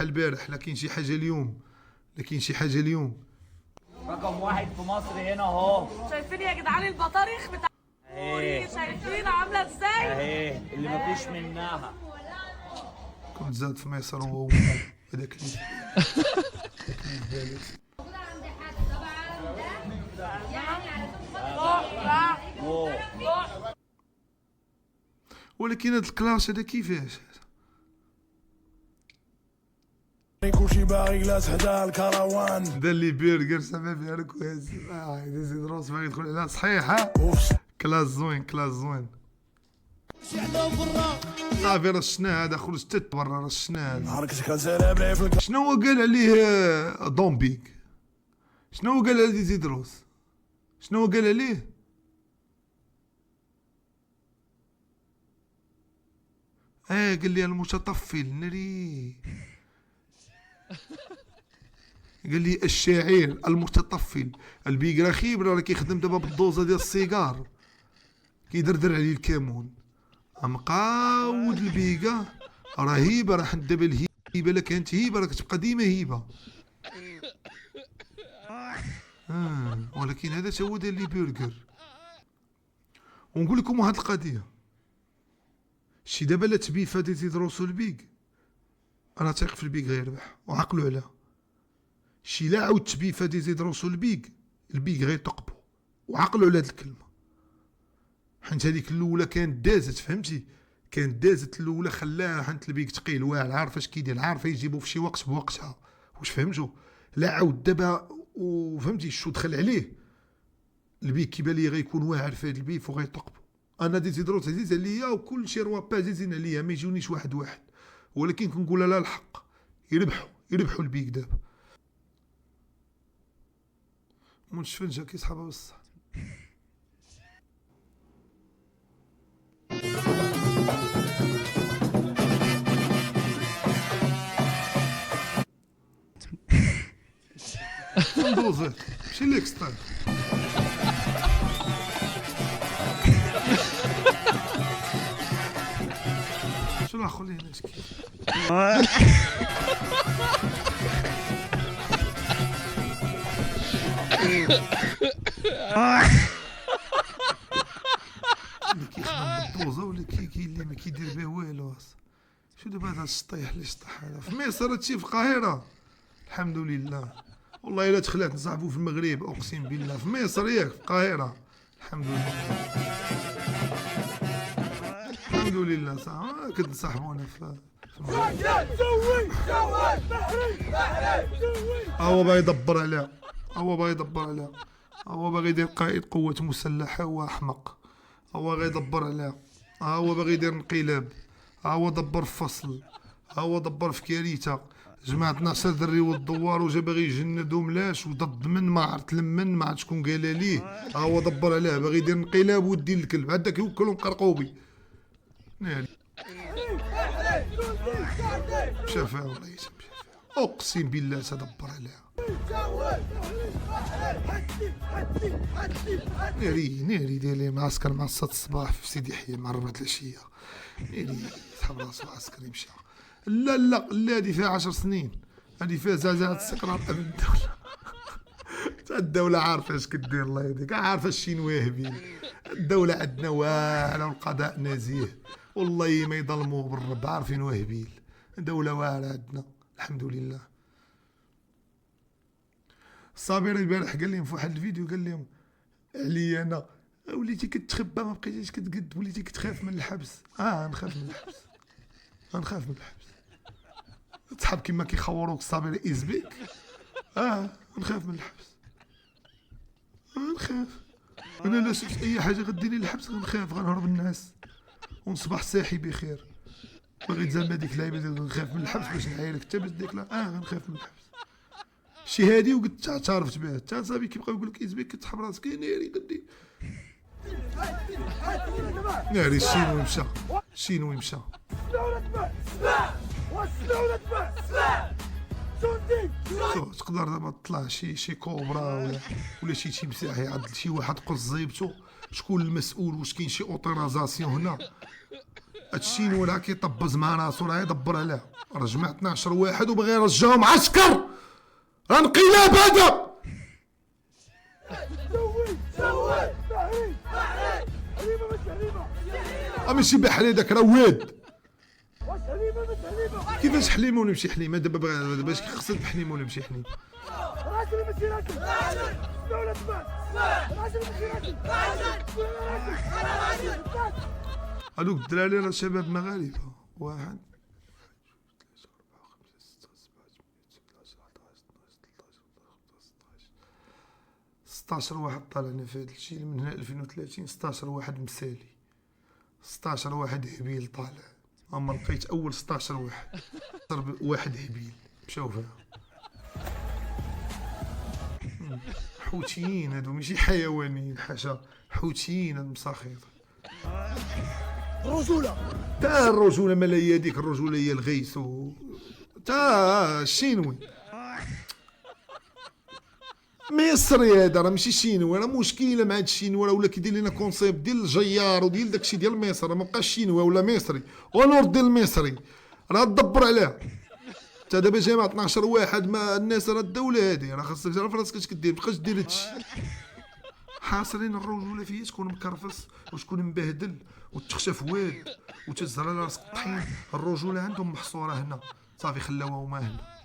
البارح، لا كاين شي حاجه اليوم، لا كاين شي حاجه اليوم. رقم واحد في مصر هنا اهو. شايفين يا جدعان البطاريخ بتاع اهي شايفين عامله ازاي؟ اهي اللي مفيش منها. كنت زاد في مصر وهو هذاك اللي ولكن هاد الكلاش هذا كيفاش؟ كلشي باغي جلاس حدا الكروان. دا اللي برجر سما فيها كويس. يزيد راس باغي يدخل عليها صحيح. ها كلاس زوين، كلاس زوين. صافي رشنا هذا، خرج تت برا رشنا هذا. حركتك كنسالي في شنو هو قال عليه دومبيك؟ شنو هو قال عليه زيدروس؟ شنو هو قال عليه؟ قال لي المتطفل ناري. قال لي الشاعر المتطفل. البيك راه خيب، راه كيخدم دابا بالدوزه ديال السيجار، كيدردر عليه الكامون. مقاود البيكا رهيبه، راه حنا دابا الهيبه لا كانت هيبه راه كتبقى ديما هيبه. ولكن هذا تا هو دار لي برجر. ونقول لكم واحد القضيه، شي دابا لا تبيف هادي تيدروسو البيك، انا تايق في البيك غيربح وعقلوا عليها. شي لا عاود تبيف هادي تيدروسو البيك غيتقبو وعقلوا على هاد الكلمه. حيت هذيك الاولى كانت دازت، فهمتي؟ كانت دازت الاولى، خلاها حنت البيك ثقيل واعر، عارف اش كيدير، عارفه يجيبو في شي وقت بوقتها. واش فهمتوا؟ لا عاود دابا وفهمتي الشو دخل عليه البيك، كيبان لي غيكون واعر في هاد البيف وغيتقبو. انا دي تيدروس عزيز عليا وكل شي روا با عزيزين عليا، ما يجونيش واحد واحد، ولكن كنقول لا الحق يربحوا البيك دابا. منشفنجه كيسحبها بصح. ندوزك ماشي ليك ستايل. شنو اخو لي هنا شكي اللي كيخدم بالدوزه ولا اللي ما كيدير به والو. شو دابا هذا الشطيح اللي شطح هذا في مصر، هادشي في القاهره الحمد لله. والله الا تخلعت نصاحبو في المغرب اقسم بالله. في مصر ياك في القاهره الحمد لله. الحمد لله صح كنت نصاحبونا في المغرب. هو باغي يدبر عليها، هو باغي يدير قائد قوة مسلحة. هو أحمق، هو غيدبر عليها. هو باغي يدير انقلاب، هو دبر في فصل، هو دبر في كارثة. جماعة 12 دري والدوار وجا باغي يجندهم لاش وضد من ما عرفت لمن ما عرفت شكون قال ليه. هو دبر عليه باغي يدير انقلاب ودي الكلب هذاك يوكلهم قرقوبي ناري. شافها والله يسمى اقسم بالله تدبر عليها. ناري داير لي معسكر مع 6 الصباح في سيدي حية مع 4 العشية. ناري سحب راسو عسكري مشى. لا هادي فيها 10 سنين، هادي فيها زعزعة استقرار امن الدولة. الدولة عارفة اش كدير، الله يهديك عارفة الشين واهبين. الدولة عندنا واعرة والقضاء نزيه، والله ما يظلموه بالرب، عارفين واهبين. دولة واعرة عندنا الحمد لله. الصابر البارح قال لهم في واحد الفيديو، قال لهم عليا انا وليتي كتخبى ما بقيتيش كتقد، وليتي كتخاف من الحبس. نخاف من الحبس، نخاف من الحبس. صحاب كيما كيخوروك الصابر إزبيك. نخاف من الحبس، نخاف. انا لا شفت اي حاجه غديني للحبس غنخاف، غنهرب الناس ونصبح صاحي بخير. بغيت زعما ديك اللعيبه ديال نخاف من الحبس باش نعايرك انت باش ديك لا. غنخاف من الحبس شي هادي وقلت اعترفت بها. حتى صاحبي كيبقاو يقول لك إزبيك كتحب راسك ناري غدي ناري. الشينوي مشى تقدر دابا تطلع شي كوبرا ولا شي تمساح يعض شي واحد قص زيبتو. شكون المسؤول؟ واش كاين شي اوتوريزاسيون هنا؟ هادشي راه كيطبز مع راسو، راه يدبر عليها. راه جمع 12 واحد وبغى يرجعهم عسكر، راه انقلاب هذا. ماشي بحري داك راه واد. كيفاش حليمه ولا ماشي حليمه؟ دابا باش خصك بحليمه ولا ماشي حليمه؟ هادوك الدراري راه شباب مغاربه. 1 16 واحد طالعنا في هذا الشيء من هنا 2030. 16 واحد مسالي، 16 واحد هبيل طالع. اما لقيت اول 16 واحد، واحد هبيل مشاو فيها. حوتيين هادو ماشي حيوانيين، حاشا، حوتيين هاد المساخيط. رجولة تا الرجوله مالا هي هذيك الرجوله، هي الغيث تا الشينوي مصري. هذا راه ماشي شينوي، راه مشكله مع هاد الشينوي، راه ولا كيدير لنا كونسيبت ديال الجيار وديال داكشي ديال مصر. ما بقاش شينوي ولا مصري، ونور ديال المصري راه تدبر عليها. تا دابا جاي مع 12 واحد، ما الناس راه الدوله هادي، راه خاصك تعرف راسك اش كدير، مابقاش دير هادشي. حاصلين الرجوله فيا تكون مكرفس وتكون مبهدل وتخشف واد وتهز على راسك الطحين. الرجوله عندهم محصوره هنا، صافي خلاوها هما هنا.